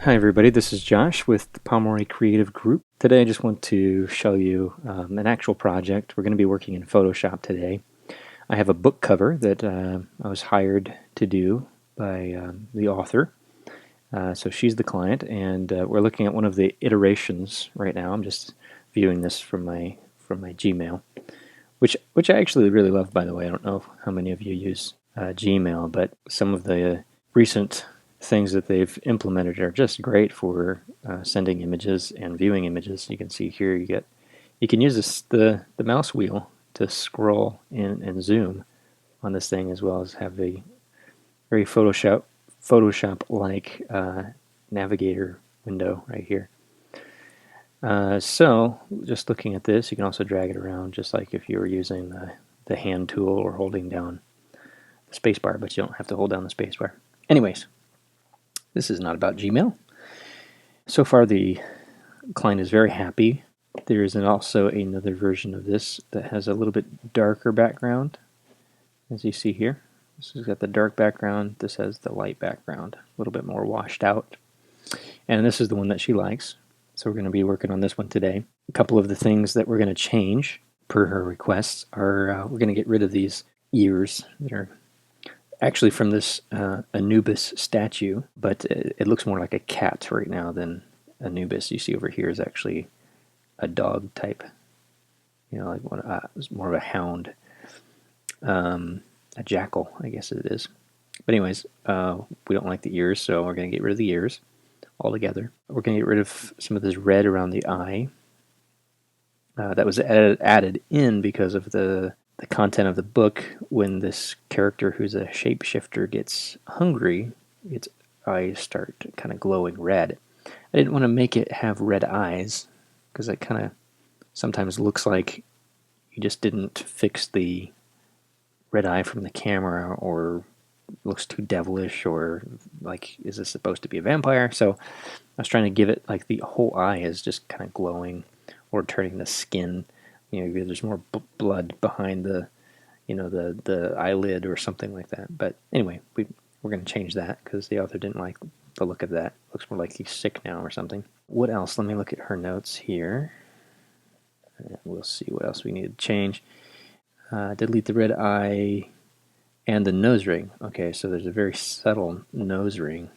Hi everybody, this is Josh with the Pomeroy Creative Group. Today I just want to show you an actual project. We're going to be working in Photoshop today. I have a book cover that I was hired to do by the author. So she's the client, and we're looking at one of the iterations right now. I'm just viewing this from my Gmail, which I actually really love, by the way. I don't know how many of you use Gmail, but some of the recent things that they've implemented are just great for sending images and viewing images. You can see here you can use the mouse wheel to scroll in and zoom on this thing, as well as have a very Photoshop-like navigator window right here. So just looking at this, you can also drag it around just like if you were using the hand tool or holding down the spacebar, but you don't have to hold down the spacebar. Anyways, this is not about Gmail. So far the client is very happy. There is also another version of this that has a little bit darker background, as you see here. This has got the dark background, this has the light background, a little bit more washed out. And this is the one that she likes. So we're going to be working on this one today. A couple of the things that we're going to change per her requests are we're going to get rid of these ears that are actually from this Anubis statue, but it looks more like a cat right now than Anubis. You see over here is actually a dog type, like it's more of a hound, a jackal, I guess it is. But anyways, we don't like the ears, so we're going to get rid of the ears altogether. We're going to get rid of some of this red around the eye. That was added in because of the content of the book. When this character who's a shapeshifter gets hungry, its eyes start kind of glowing red. I didn't want to make it have red eyes because it kind of sometimes looks like you just didn't fix the red eye from the camera, or looks too devilish, or like, is this supposed to be a vampire? So I was trying to give it like the whole eye is just kind of glowing, or turning the skin, there's more blood behind the the eyelid or something like that. But anyway, we're going to change that because the author didn't like the look of that. Looks more like he's sick now or something. What else? Let me look at her notes here, and we'll see what else we need to change. Delete the red eye and the nose ring. Okay, so there's a very subtle nose ring,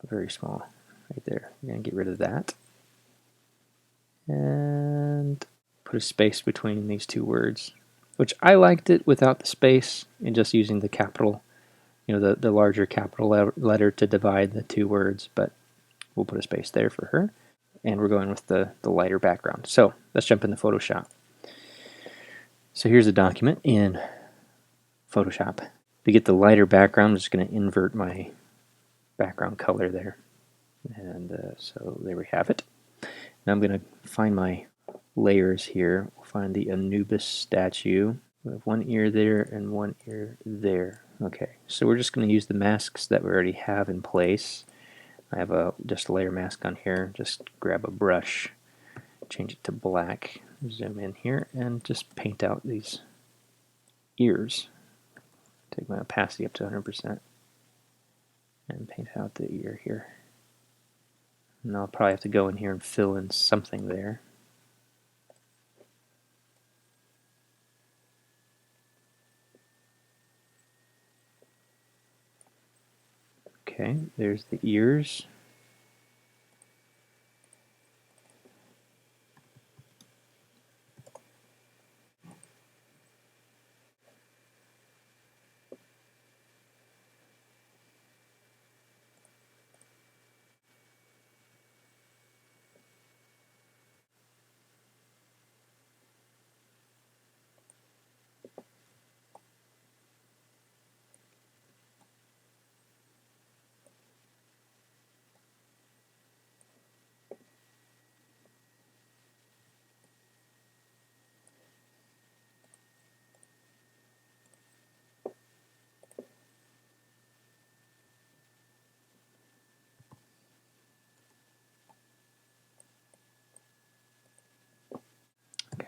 very small right there. We're going to get rid of that and put a space between these two words, which I liked it without the space and just using the capital, the larger capital letter to divide the two words, but we'll put a space there for her. And we're going with the lighter background. So let's jump into Photoshop. So here's a document in Photoshop. To get the lighter background, I'm just going to invert my background color there. And so there we have it. Now I'm going to find my layers here. We'll find the Anubis statue. We have one ear there and one ear there. Okay, so we're just going to use the masks that we already have in place. I have just a layer mask on here. Just grab a brush, change it to black, zoom in here, and just paint out these ears. Take my opacity up to 100% and paint out the ear here. And I'll probably have to go in here and fill in something there. Okay, there's the ears.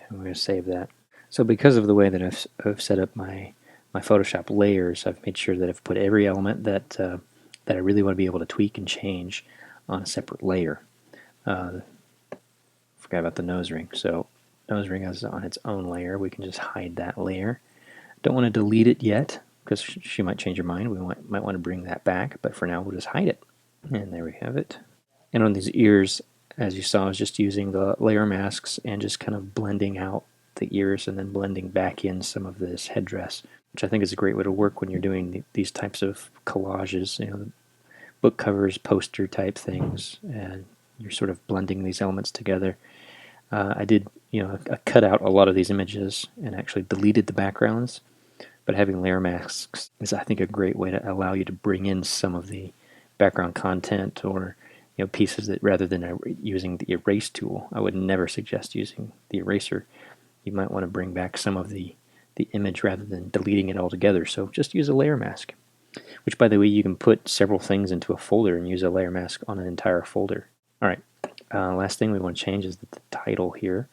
I'm going to save that. So because of the way that I've set up my Photoshop layers, I've made sure that I've put every element that that I really want to be able to tweak and change on a separate layer. Forgot about the nose ring. So nose ring is on its own layer. We can just hide that layer. Don't want to delete it yet because she might change her mind. We might want to bring that back, but for now we'll just hide it. And there we have it. And on these ears, as you saw, I was just using the layer masks and just kind of blending out the ears and then blending back in some of this headdress, which I think is a great way to work when you're doing these types of collages, the book covers, poster type things, and you're sort of blending these elements together. I did, I cut out a lot of these images and actually deleted the backgrounds, but having layer masks is, I think, a great way to allow you to bring in some of the background content or pieces that, rather than using the erase tool, I would never suggest using the eraser. You might want to bring back some of the image rather than deleting it altogether. So just use a layer mask, which, by the way, you can put several things into a folder and use a layer mask on an entire folder. All right, last thing we want to change is the title here.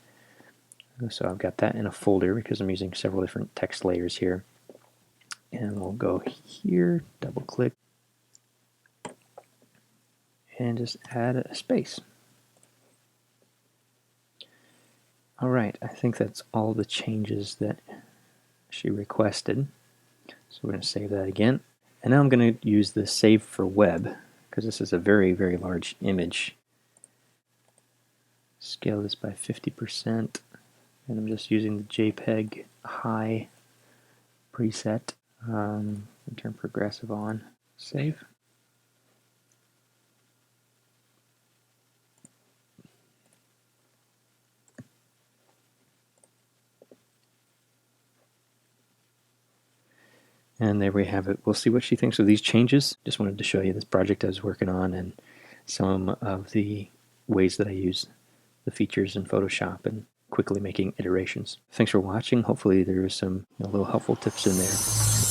So I've got that in a folder because I'm using several different text layers here. And we'll go here, double click, and just add a space. All right, I think that's all the changes that she requested. So we're going to save that again. And now I'm going to use the Save for Web because this is a very, very large image. Scale this by 50%, and I'm just using the JPEG high preset. Turn progressive on. Save. And there we have it. We'll see what she thinks of these changes. Just wanted to show you this project I was working on and some of the ways that I use the features in Photoshop and quickly making iterations. Thanks for watching. Hopefully there was some little helpful tips in there.